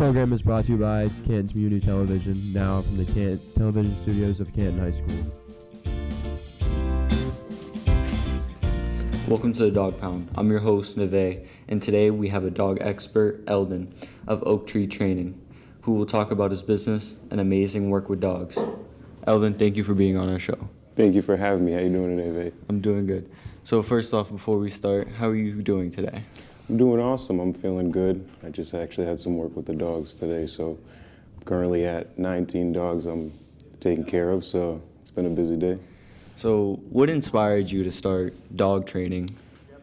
program is brought to you by Canton Community Television, now from the Canton Television Studios of Canton High School. Welcome to the Dog Pound. I'm your host, Neveh, and today we have a dog expert, Eldon, of Oak Tree Training, who will talk about his business and amazing work with dogs. Eldon, thank you for being on our show. Thank you for having me. How you doing today, Vay? I'm doing good. So first off, before we start, how are you doing today? I'm doing awesome. I'm feeling good. I just actually had some work with the dogs today, so I'm currently at 19 dogs I'm taking care of, so it's been a busy day. So what inspired you to start dog training?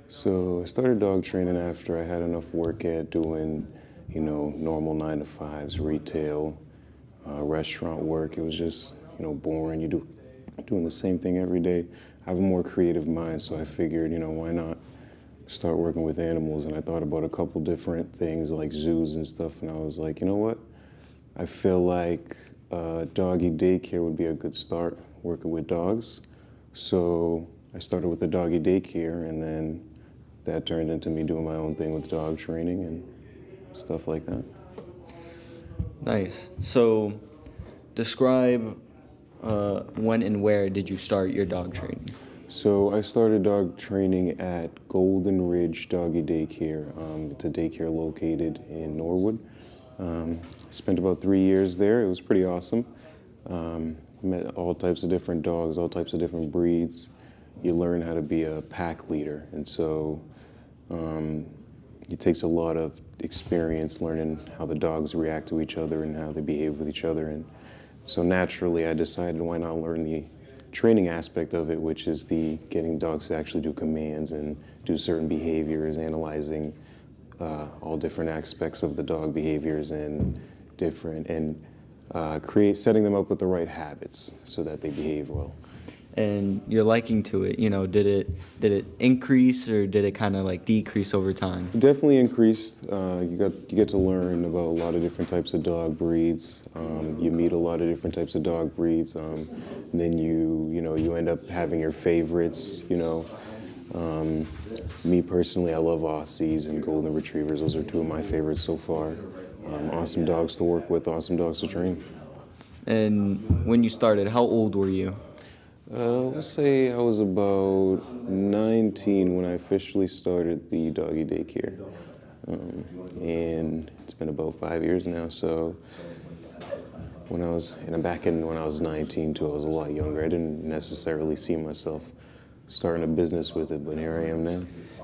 So I started dog training after I had enough work at doing, normal 9-to-5s, retail, restaurant work. It was just, boring. Doing the same thing every day. I have a more creative mind, so I figured, why not start working with animals? And I thought about a couple different things like zoos and stuff, and I was like, you know what? I feel like doggy daycare would be a good start working with dogs. So I started with the doggy daycare, and then that turned into me doing my own thing with dog training and stuff like that. Nice. So describe when and where did you start your dog training? So I started dog training at Golden Ridge Doggy Daycare. It's a daycare located in Norwood. I spent about 3 years there. It was pretty awesome. Met all types of different dogs, all types of different breeds. You learn how to be a pack leader, and so it takes a lot of experience learning how the dogs react to each other and how they behave with each other. And so naturally, I decided why not learn the training aspect of it, which is the getting dogs to actually do commands and do certain behaviors, analyzing all different aspects of the dog behaviors and setting them up with the right habits so that they behave well. And your liking to it, did it increase or did it kind of like decrease over time? It definitely increased. You get to learn about a lot of different types of dog breeds. You meet a lot of different types of dog breeds. And then you end up having your favorites. Me personally, I love Aussies and Golden Retrievers. Those are two of my favorites so far. Awesome dogs to work with, awesome dogs to train. And when you started, how old were you? Let's say I was about 19 when I officially started the doggy daycare. And it's been about 5 years now, so when I was 19 too, I was a lot younger. I didn't necessarily see myself starting a business with it, but here I am now.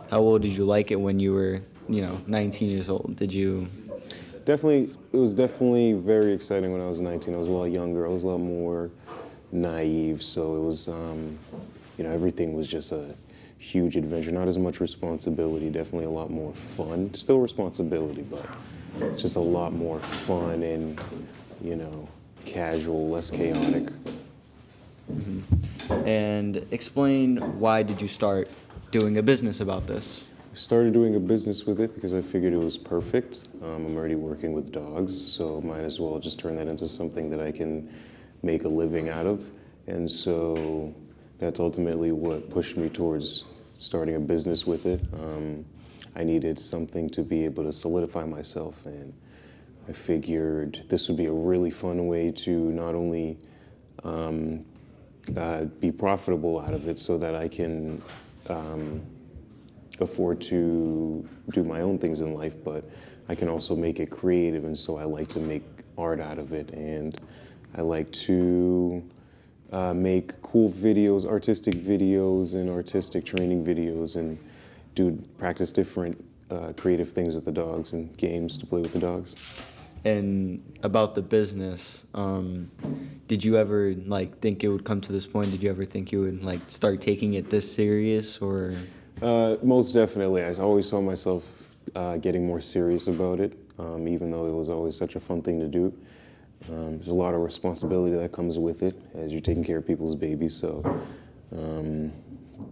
How old did you like it when you were, 19 years old? Did you? It was definitely very exciting when I was 19. I was a lot younger. I was a lot more naive, so it was, everything was just a huge adventure. Not as much responsibility, definitely a lot more fun. Still responsibility, but it's just a lot more fun and, casual, less chaotic. Mm-hmm. And explain, why did you start doing a business about this? I started doing a business with it because I figured it was perfect. I'm already working with dogs, so might as well just turn that into something that I can make a living out of. And so that's ultimately what pushed me towards starting a business with it. I needed something to be able to solidify myself, and I figured this would be a really fun way to not only be profitable out of it so that I can afford to do my own things in life, but I can also make it creative, and so I like to make art out of it, and I like to make cool videos, artistic videos and artistic training videos, and practice different creative things with the dogs and games to play with the dogs. And about the business, did you ever think it would come to this point? Did you ever think you would start taking it this serious, or? Most definitely. I always saw myself getting more serious about it, even though it was always such a fun thing to do. There's a lot of responsibility that comes with it as you're taking care of people's babies, so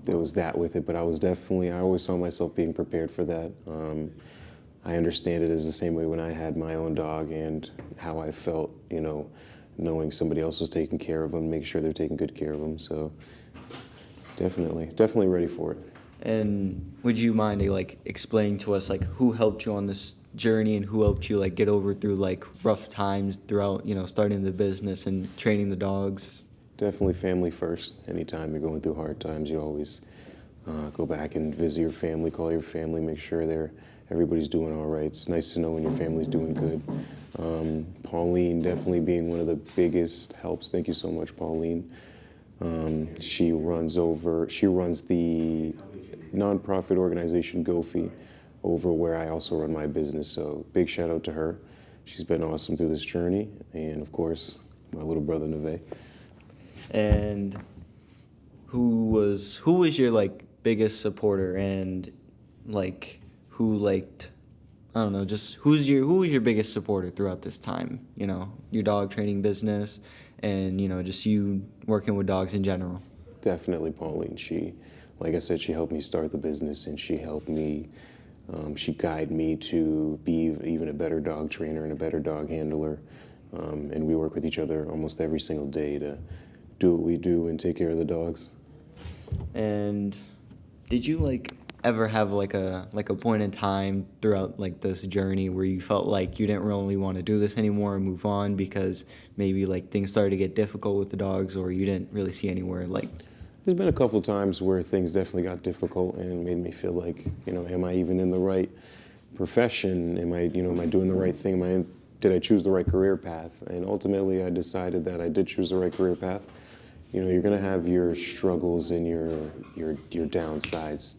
there was that with it, but I always saw myself being prepared for that. I understand it as the same way when I had my own dog and how I felt, knowing somebody else was taking care of them, make sure they're taking good care of them, so definitely ready for it. And would you mind like explaining to us like who helped you on this journey and who helped you like get over through like rough times throughout, starting the business and training the dogs? Definitely family first. Anytime you're going through hard times, you always go back and visit your family, call your family, make sure everybody's doing all right. It's nice to know when your family's doing good. Pauline definitely being one of the biggest helps. Thank you so much, Pauline. She runs the nonprofit organization GoFi over where I also run my business. So big shout out to her. She's been awesome through this journey. And of course, my little brother Neveh. And who was your like biggest supporter and like who liked, I don't know, just who was your biggest supporter throughout this time? Your dog training business and just you working with dogs in general. Definitely Pauline. Like I said, she helped me start the business, and she helped me, she guided me to be even a better dog trainer and a better dog handler. And we work with each other almost every single day to do what we do and take care of the dogs. And did you like ever have like a point in time throughout like this journey where you felt like you didn't really want to do this anymore and move on because maybe like things started to get difficult with the dogs, or you didn't really see anywhere like? There's been a couple of times where things definitely got difficult and made me feel like, am I even in the right profession? Am I doing the right thing? Did I choose the right career path? And ultimately I decided that I did choose the right career path. You're going to have your struggles and your downsides,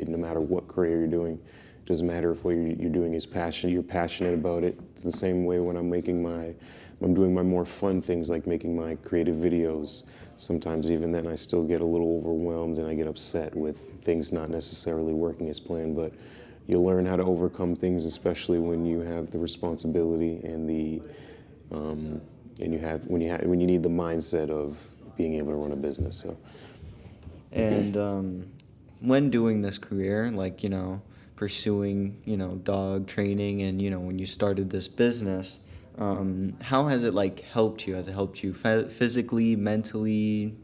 no matter what career you're doing. It doesn't matter if what you're doing is you're passionate about it. It's the same way when I'm doing my more fun things like making my creative videos. Sometimes even then I still get a little overwhelmed and I get upset with things not necessarily working as planned, but you learn how to overcome things, especially when you have the responsibility and when you need the mindset of being able to run a business. So. And when doing this career, like pursuing dog training, and when you started this business, how has it like helped you? Has it helped you physically, mentally?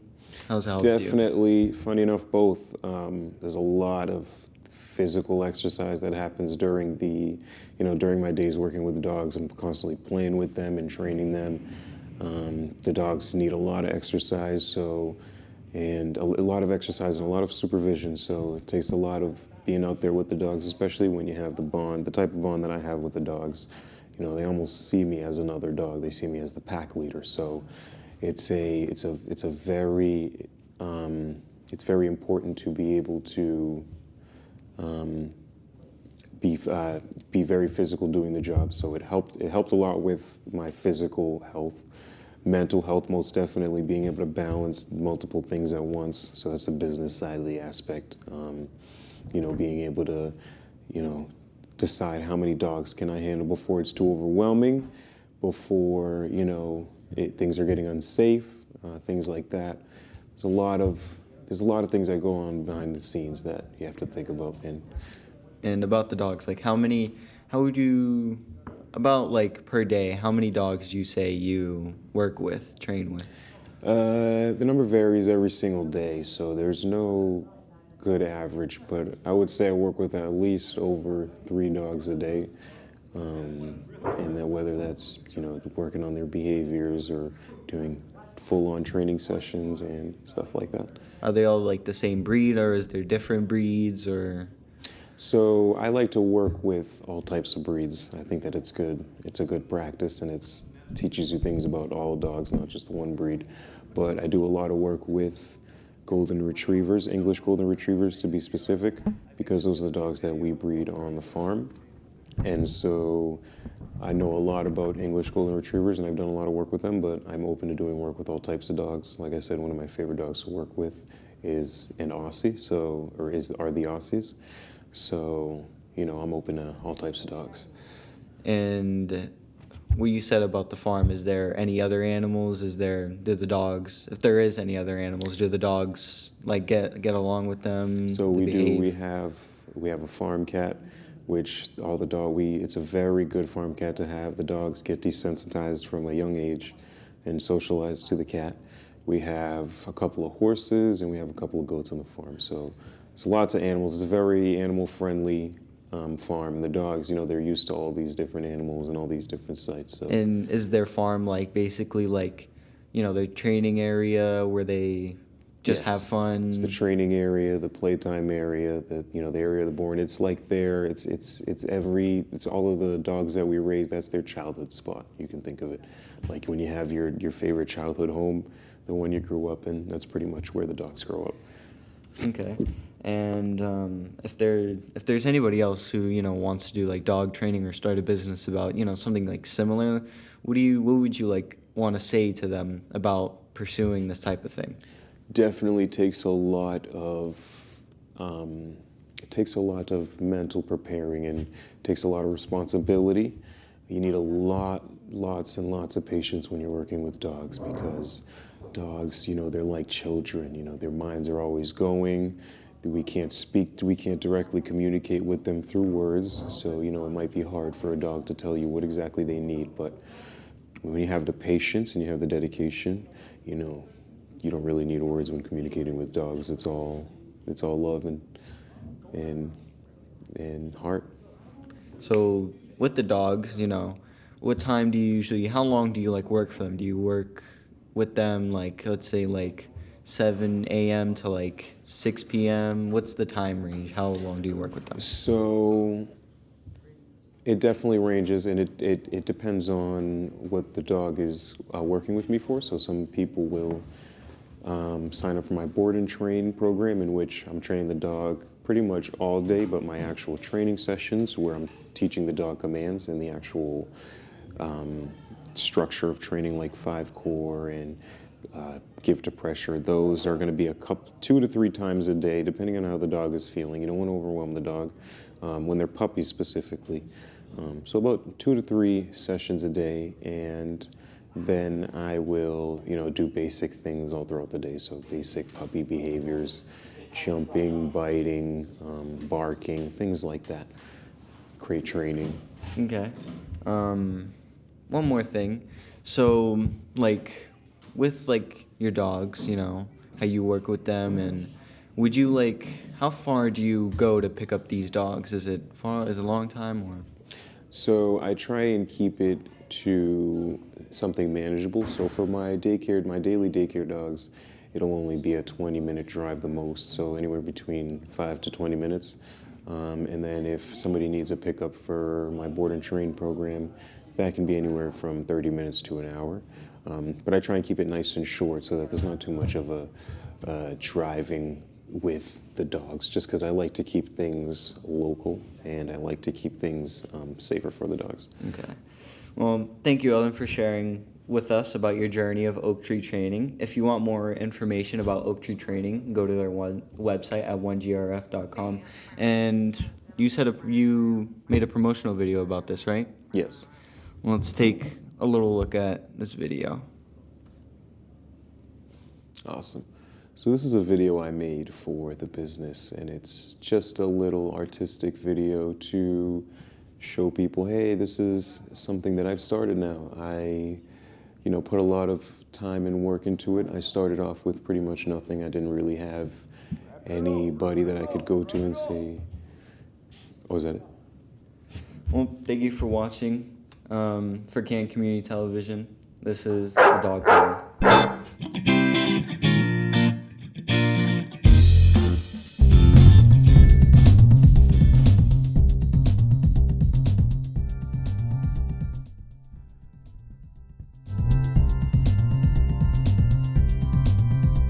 How's it helped you? Definitely. Funny enough, both. There's a lot of physical exercise that happens during during my days working with the dogs. I'm constantly playing with them and training them. The dogs need a lot of exercise, and a lot of exercise and a lot of supervision. So it takes a lot of being out there with the dogs, especially when you have the type of bond that I have with the dogs. They almost see me as another dog. They see me as the pack leader. So it's very important to be able to be very physical doing the job. So it helped a lot with my physical health. Mental health, most definitely, being able to balance multiple things at once. So that's the business side of the aspect. Being able to, decide how many dogs can I handle before it's too overwhelming, before, things are getting unsafe, things like that. There's a lot of things that go on behind the scenes that you have to think about. And about the dogs, like about like per day, how many dogs do you say you work with, train with? The number varies every single day, so there's no good average, but I would say I work with at least over 3 dogs a day. And that whether that's, working on their behaviors or doing full-on training sessions and stuff like that. Are they all like the same breed, or is there different breeds, or? So I like to work with all types of breeds. I think that it's good. It's a good practice, and it teaches you things about all dogs, not just one breed. But I do a lot of work with golden retrievers, English golden retrievers to be specific, because those are the dogs that we breed on the farm. And so I know a lot about English golden retrievers, and I've done a lot of work with them, but I'm open to doing work with all types of dogs. Like I said, one of my favorite dogs to work with is an Aussie, are the Aussies. So, I'm open to all types of dogs. And what you said about the farm, is there any other animals? Do the dogs, if there is any other animals, do the dogs like get along with them? So we do. We have a farm cat, which it's a very good farm cat to have. The dogs get desensitized from a young age and socialized to the cat. We have a couple of horses and we have a couple of goats on the farm. So So lots of animals. It's a very animal-friendly farm. The dogs, they're used to all these different animals and all these different sites. So. And is their farm like basically like, their training area where they just have fun? It's the training area, the playtime area, the area of the born. It's like it's all of the dogs that we raise. That's their childhood spot. You can think of it like when you have your favorite childhood home, the one you grew up in. That's pretty much where the dogs grow up. Okay. And if there's anybody else who wants to do like dog training or start a business about something like similar, what would you like want to say to them about pursuing this type of thing? Definitely takes a lot of mental preparing, and takes a lot of responsibility. You need lots and lots of patience when you're working with dogs, because dogs, they're like children. Their minds are always going. We can't directly communicate with them through words, so it might be hard for a dog to tell you what exactly they need. But when you have the patience and you have the dedication, you don't really need words when communicating with dogs. It's all love and heart. So with the dogs, what time do you usually? How long do you like work for them? Do you work with them like, let's say, like 7 a.m. to like 6 p.m.? What's the time range? How long do you work with them? So it definitely ranges, and it depends on what the dog is working with me for. So some people will sign up for my board and train program, in which I'm training the dog pretty much all day, but my actual training sessions where I'm teaching the dog commands and the actual structure of training, like 5 core and give to pressure, those are going to be 2 to 3 times a day, depending on how the dog is feeling. You don't want to overwhelm the dog when they're puppies specifically. So about 2 to 3 sessions a day, and then I will, do basic things all throughout the day. So basic puppy behaviors, jumping, biting, barking, things like that. Crate training. Okay. One more thing. So, like, with like your dogs, how you work with them, and would you how far do you go to pick up these dogs? Is it far? Is it a long time or? So I try and keep it to something manageable. So for my daily daycare dogs, it'll only be a 20-minute drive the most, so anywhere between 5 to 20 minutes. And then if somebody needs a pickup for my board and train program, that can be anywhere from 30 minutes to an hour. But I try and keep it nice and short so that there's not too much of a driving with the dogs, just because I like to keep things local and I like to keep things safer for the dogs. Okay. Well, thank you, Ellen, for sharing with us about your journey of Oak Tree Training. If you want more information about Oak Tree Training, go to their website at 1grf.com. And you said you made a promotional video about this, right? Yes. Well, let's take a little look at this video. Awesome. So this is a video I made for the business, and it's just a little artistic video to show people, hey, this is something that I've started now. I, put a lot of time and work into it. I started off with pretty much nothing. I didn't really have anybody that I could go to and say, oh, is that it? Well, thank you for watching. For Kane Community Television, this is the Dog Pound.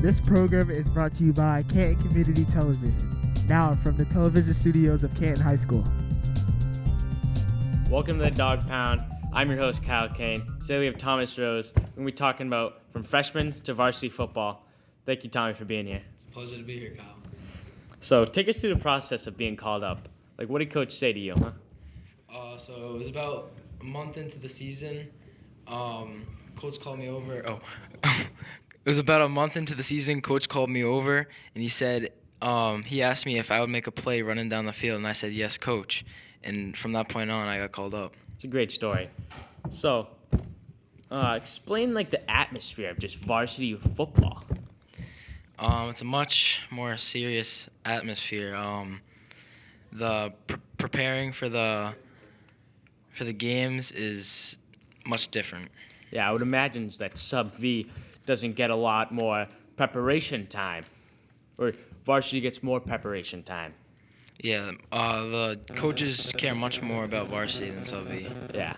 This program is brought to you by Canton Community Television, now from the television studios of Canton High School. Welcome to the Dog Pound. I'm your host, Kyle Kane. Today we have Thomas Rose. We're going to be talking about from freshman to varsity football. Thank you, Tommy, for being here. It's a pleasure to be here, Kyle. So take us through the process of being called up. What did Coach say to you, huh? So it was about a month into the season. Coach called me over. It was about a month into the season. Coach called me over, and he said, he asked me if I would make a play running down the field, and I said, yes, Coach. And from that point on, I got called up. It's a great story. So, explain the atmosphere of just varsity football. It's a much more serious atmosphere. The preparing for the games is much different. Yeah, I would imagine that Sub V doesn't get a lot more preparation time, or varsity gets more preparation time. Yeah, the coaches care much more about varsity than sub V. Yeah.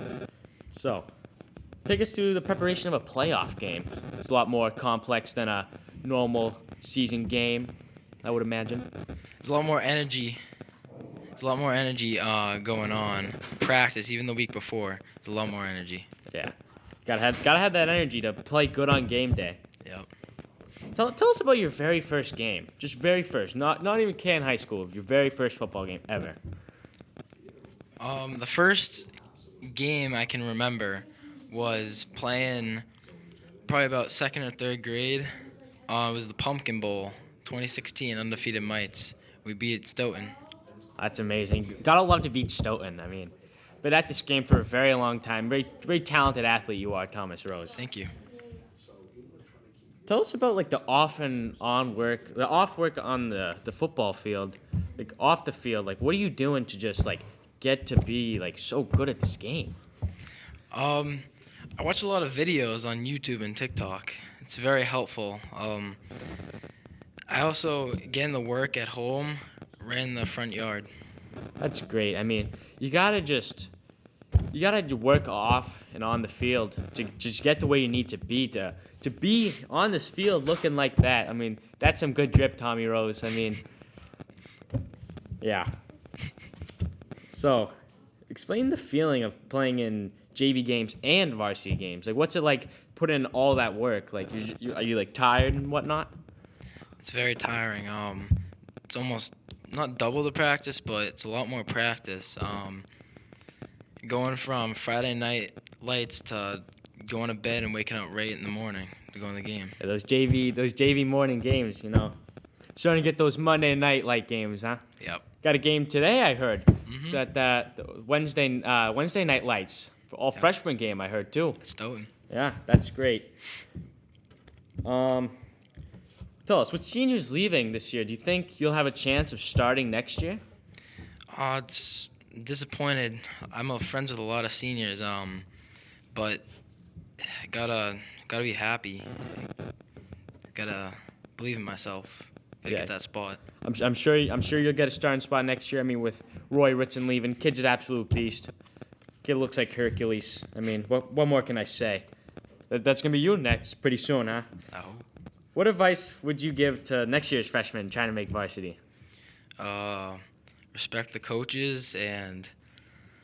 So, take us through the preparation of a playoff game. It's a lot more complex than a normal season game, I would imagine. There's a lot more energy. There's a lot more energy going on. Practice, even the week before, there's a lot more energy. Yeah. Gotta have that energy to play good on game day. Yep. Tell us about your very first game. Just very first. Not even Kane High School. Your very first football game ever. The first game I can remember was playing probably about second or third grade. It was the Pumpkin Bowl, 2016, undefeated Mites. We beat Stoughton. That's amazing. Gotta love to beat Stoughton. I mean, been at this game for a very long time. Very talented athlete you are, Thomas Rose. Thank you. Tell us about like the off work on the football field, like off the field. Like, what are you doing to just like get to be like so good at this game? I watch a lot of videos on YouTube and TikTok. It's very helpful. I also get in the work at home, right in the front yard. That's great. I mean, you gotta work off and on the field to just get the way you need to be on this field looking like that. I mean, that's some good drip, Tommy Rose. I mean, yeah. So, explain the feeling of playing in JV games and varsity games. Like, what's it like putting in all that work? Like, are you like tired and whatnot? It's very tiring. It's almost not double the practice, but it's a lot more practice. Going from Friday night lights to going to bed and waking up right in the morning to go in the game. Yeah, those JV morning games, you know. Starting to get those Monday night light games, huh? Yep. Got a game today, I heard. Mm-hmm. That Wednesday night lights for all freshman game, I heard too. It's Stoughton. Yeah, that's great. Tell us, with seniors leaving this year, do you think you'll have a chance of starting next year? It's disappointed. I'm friends with a lot of seniors, but gotta be happy. Gotta believe in myself. Gotta get that spot. I'm sure you'll get a starting spot next year. I mean, with Roy Ritson leaving, kid's an absolute beast. Kid looks like Hercules. I mean, what more can I say? That's gonna be you next pretty soon, huh? I hope. What advice would you give to next year's freshmen trying to make varsity? Respect the coaches and.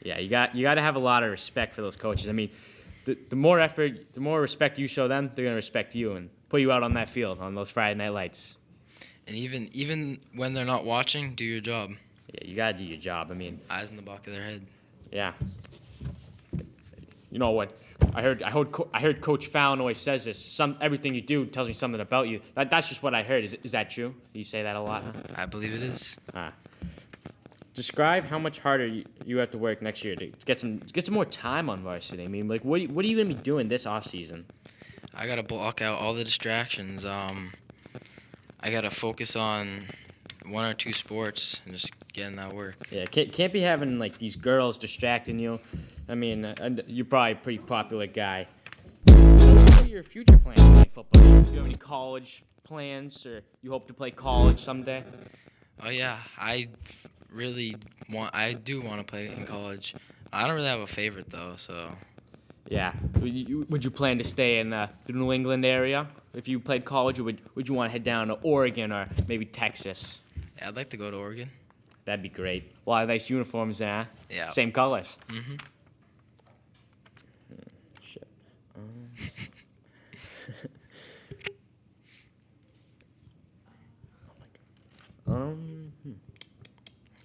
Yeah, you got to have a lot of respect for those coaches. I mean, the more effort, the more respect you show them, they're gonna respect you and put you out on that field on those Friday night lights. And even when they're not watching, do your job. Yeah, you gotta do your job. I mean, Eyes in the back of their head. yeah. You know what? I heard Coach Fallon always says this. Everything you do tells me something about you. That's just what I heard. Is that true? Do you say that a lot? Huh? I believe it is. Describe how much harder you have to work next year to get some more time on varsity. I mean, like, what are you gonna be doing this off season? I gotta block out all the distractions. I gotta focus on one or two sports and just get in that work. Yeah, can't be having like these girls distracting you. I mean, you're probably a pretty popular guy. What are your future plans playing football? Do you have any college plans, or you hope to play college someday? Oh yeah, I do want to play in college. I don't really have a favorite though, so. Yeah. Would you plan to stay in the New England area if you played college, or would you want to head down to Oregon or maybe Texas? Yeah, I'd like to go to Oregon. That'd be great. A lot of nice uniforms there. Huh? Yeah. Same colors. Mm-hmm. Shit.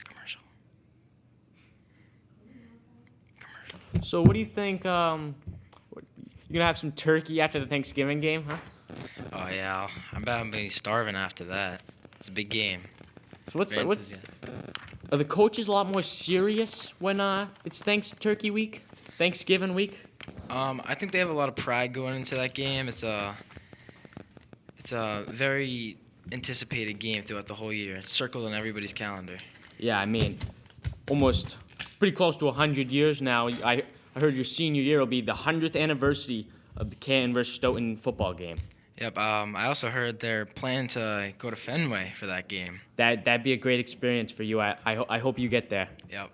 Commercial. So what do you think? You gonna have some turkey after the Thanksgiving game, huh? Oh yeah, I'm about to be starving after that. It's a big game. So are the coaches a lot more serious when it's Thanksgiving week? I think they have a lot of pride going into that game. It's a very anticipated game throughout the whole year. It's circled on everybody's calendar. Yeah, I mean, almost pretty close to 100 years now. I heard your senior year will be the 100th anniversary of the Kane versus Stoughton football game. Yep. I also heard they're planning to go to Fenway for that game. That'd be a great experience for you. I hope you get there. Yep.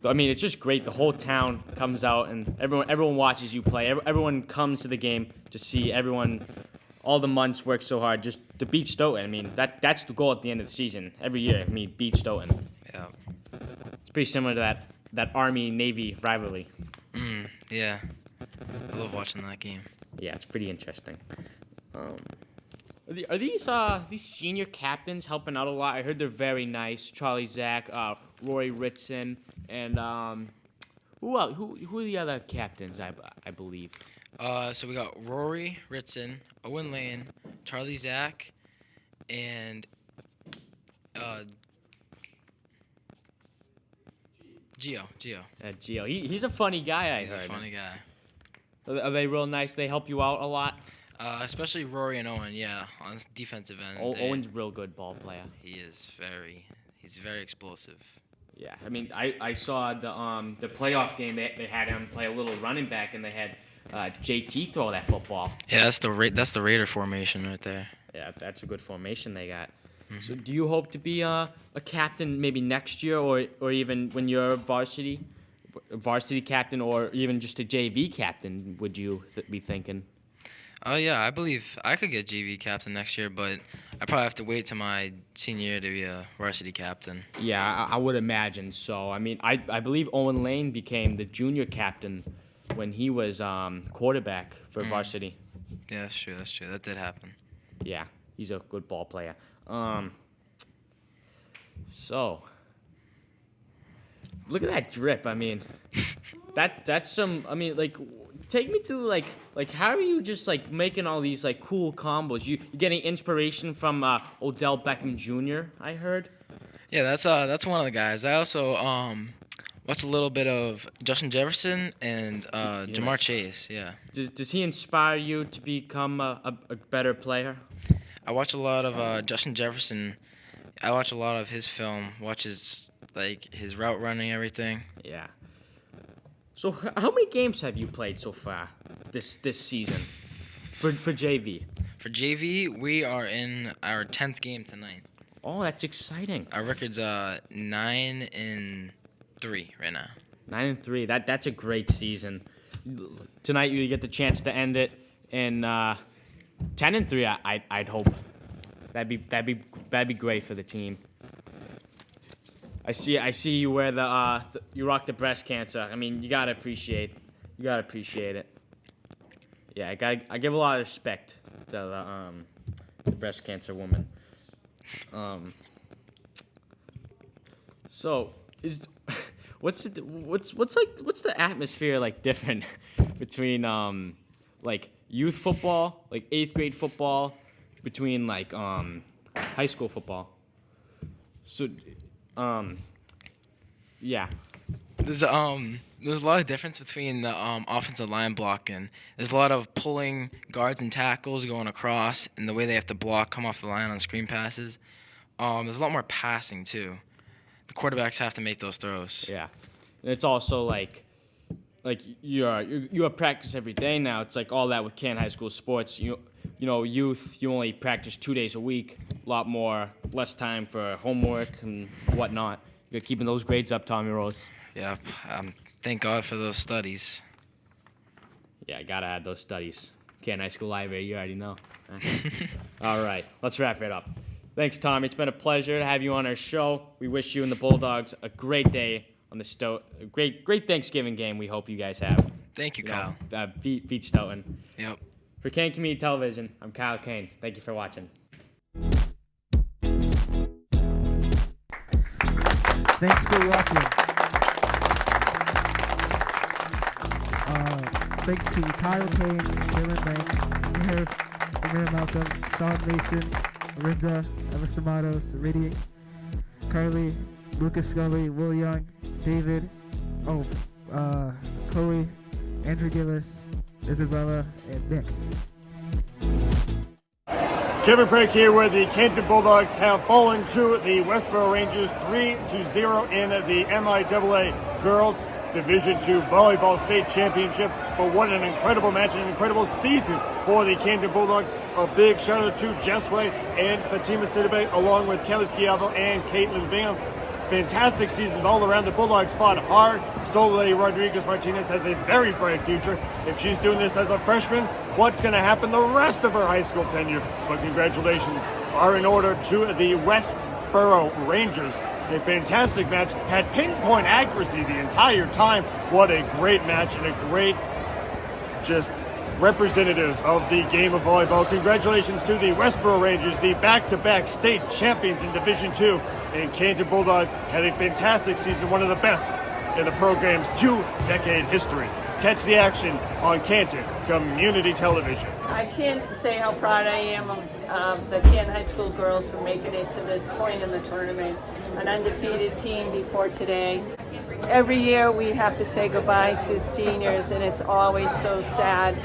I mean, it's just great. The whole town comes out and everyone watches you play. Everyone comes to the game to see everyone. All the months work so hard just to beat Stoughton. I mean, that's the goal at the end of the season. Every year, beat Stoughton. Yeah. It's pretty similar to that Army-Navy rivalry. Yeah. I love watching that game. Yeah, it's pretty interesting. Are these senior captains helping out a lot? I heard they're very nice. Charlie Zach, Roy Ritson, and who else? Who are the other captains? I believe. So we got Rory Ritson, Owen Lane, Charlie Zach, and Gio. Gio. He's a funny guy. He's a funny guy. Are they real nice? They help you out a lot. Especially Rory and Owen, yeah, on the defensive end. Owen's a real good ball player. He's very explosive. Yeah, I mean, I saw the playoff game. They had him play a little running back, and they had JT throw that football. Yeah, that's the Raider formation right there. Yeah, that's a good formation they got. So, do you hope to be a captain maybe next year, or even when you're a varsity captain, or even just a JV captain? Would you be thinking? Oh yeah, I believe I could get JV captain next year, but I probably have to wait till my senior year to be a varsity captain. Yeah, I would imagine so. I mean, I believe Owen Lane became the junior captain when he was quarterback for varsity. Yeah, that's true. That did happen. Yeah, he's a good ball player. So look at that drip. I mean, that's some. I mean, like, take me through like how are you just like making all these like cool combos? You getting inspiration from Odell Beckham Jr. I heard. Yeah, that's one of the guys. I also watch a little bit of Justin Jefferson and Jamar Chase. Yeah. Does he inspire you to become a better player? I watch a lot of Justin Jefferson. I watch a lot of his film. Watch his route running, everything. Yeah. So how many games have you played so far this season for JV? For JV, we are in our 10th game tonight. Oh, that's exciting. Our record's 9-3 right now. 9-3. That's a great season. Tonight you get the chance to end it in 10-3. I'd hope. That'd be great for the team. I see you wear you rock the breast cancer. I mean, you gotta appreciate it. Yeah, I give a lot of respect to the breast cancer woman. So what's the atmosphere like different between like youth football, like 8th grade football, between like high school football? So yeah. There's a lot of difference between the offensive line blocking. There's a lot of pulling guards and tackles going across, and the way they have to block, come off the line on screen passes. There's a lot more passing too. The quarterbacks have to make those throws. Yeah, and it's also like you have practice every day now. It's like all that with Kane High School sports. You know, youth, you only practice 2 days a week. A lot less time for homework and whatnot. You're keeping those grades up, Tommy Rose. Yeah, thank God for those studies. Yeah, I gotta add those studies. Kane High School library, you already know. All right, let's wrap it up. Thanks, Tommy. It's been a pleasure to have you on our show. We wish you and the Bulldogs a great day on the great Thanksgiving game. We hope you guys have. Thank you, Kyle. Beat Stoughton. Yep. For Kane Community Television, I'm Kyle Kane. Thank you for watching. Thanks for watching. Thanks to Kyle Kane, Dylan Lang, Amir Malcolm, Sean Mason, Arinda, Emma Samados, Riddick, Carly, Lucas Scully, Will Young, David, Chloe, Andrew Gillis, Isabella, and Nick. Kevin Craig here, where the Canton Bulldogs have fallen to the Westboro Rangers 3-0 in the MIAA Girls Division II Volleyball State Championship. But what an incredible match and an incredible season for the Canton Bulldogs. A big shout out to Jessway and Fatima Sidibe, along with Kelly Schiavo and Caitlin Bingham. Fantastic seasons all around. The Bulldogs fought hard. Soleil Rodriguez-Martinez has a very bright future. If she's doing this as a freshman, what's going to happen the rest of her high school tenure? But congratulations are in order to the Westboro Rangers. A fantastic match, had pinpoint accuracy the entire time. What a great match and a great just representatives of the game of volleyball. Congratulations to the Westboro Rangers, the back-to-back state champions in Division II. And Canton Bulldogs had a fantastic season, one of the best in the program's 2-decade history. Catch the action on Canton Community Television. I can't say how proud I am of the Canton High School girls for making it to this point in the tournament. An undefeated team before today. Every year we have to say goodbye to seniors, and it's always so sad.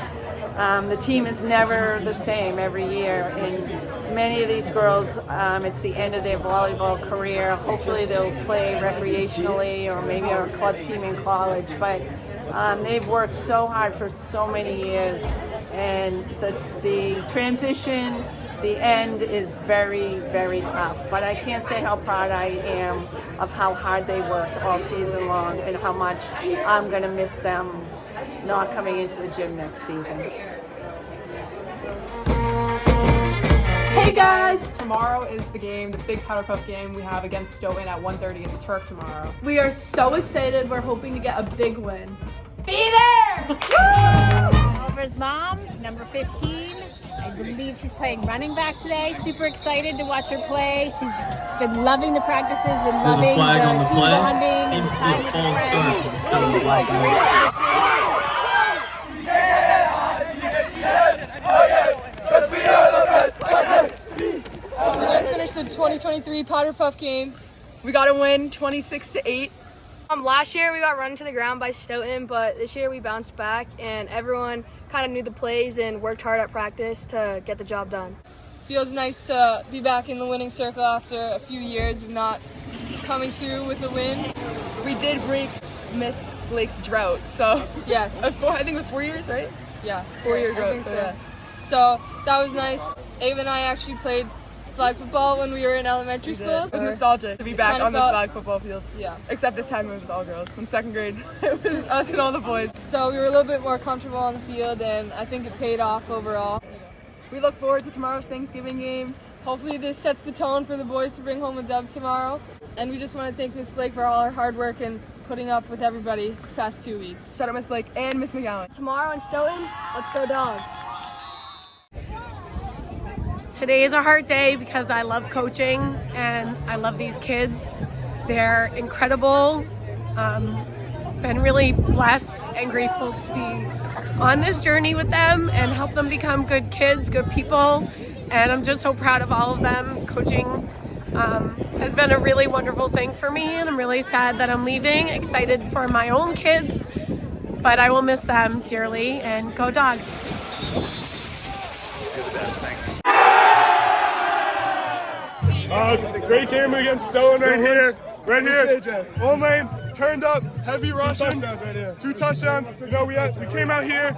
The team is never the same every year, and many of these girls, it's the end of their volleyball career. Hopefully they'll play recreationally or maybe on a club team in college, but they've worked so hard for so many years, and the transition, the end is very, very tough. But I can't say how proud I am of how hard they worked all season long and how much I'm going to miss them not coming into the gym next season. Hey guys! Tomorrow is the game, the big Powder Puff game we have against Stoughton at 1:30 at the Turf tomorrow. We are so excited. We're hoping to get a big win. Be there! Oliver's mom, number 15. I believe she's playing running back today. Super excited to watch her play. She's been loving the practices, been loving the team bonding and the time with her friends. I think this is a great tradition. We just finished the 2023 Powder Puff game. We got a win, 26-8. Last year we got run to the ground by Stoughton, but this year we bounced back and everyone kind of knew the plays and worked hard at practice to get the job done. Feels nice to be back in the winning circle after a few years of not coming through with a win. We did break Miss Blake's drought, so yes, I think it was 4 years, right? Yeah, 4-year drought. So that was nice. Ava and I actually played flag football when we were in elementary school. It was nostalgic to be back on the flag football field. Yeah. Except this time it was with all girls. In second grade, it was us and all the boys. So we were a little bit more comfortable on the field, and I think it paid off overall. We look forward to tomorrow's Thanksgiving game. Hopefully this sets the tone for the boys to bring home a dub tomorrow. And we just want to thank Miss Blake for all her hard work and putting up with everybody the past 2 weeks. Shout out Miss Blake and Miss McGowan. Tomorrow in Stoughton, let's go Dogs. Today is a hard day because I love coaching and I love these kids. They're incredible. Been really blessed and grateful to be on this journey with them and help them become good kids, good people. And I'm just so proud of all of them. Coaching has been a really wonderful thing for me, and I'm really sad that I'm leaving. Excited for my own kids, but I will miss them dearly, and go Dogs. Do the best thing. Great game against Stone right here. One lane, turned up, heavy rushing, 2 touchdowns. You know, we came out here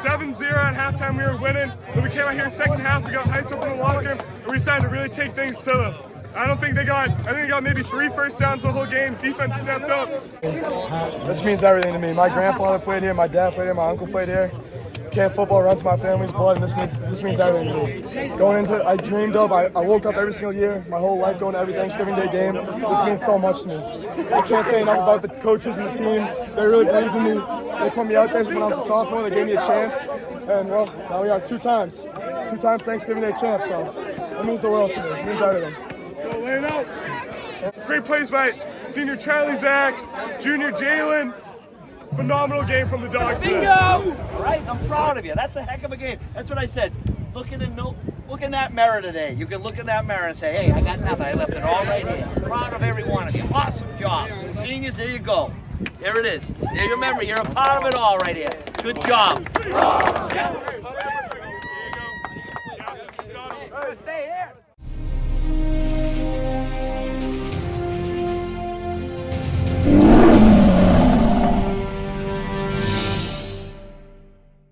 7-0 at halftime, we were winning. When we came out here second half, we got hyped up in the locker room, and we decided to really take things to them. I think they got maybe 3 first downs the whole game. Defense stepped up. This means everything to me. My grandfather played here, my dad played here, my uncle played here. Camp football runs my family's blood, and this means everything to me. I dreamed of, I woke up every single year, my whole life going to every Thanksgiving Day game. This means so much to me. I can't say enough about the coaches and the team. They really believe in me. They put me out there when I was a sophomore. They gave me a chance, and well, now we are 2 times Thanksgiving Day champs. So it means the world to me. It means everything. Let's go, lay it out. Great plays by senior Charlie Zach, junior Jalen. Phenomenal game from the Dogs. Bingo! All right, I'm proud of you. That's a heck of a game. That's what I said. Look in that mirror today. You can look in that mirror and say, hey, I got nothing. I left it all right here. Proud of every one of you. Awesome job. Seniors, there you go. There it is. There's your memory. You're a part of it all right here. Good job. here. Stay here.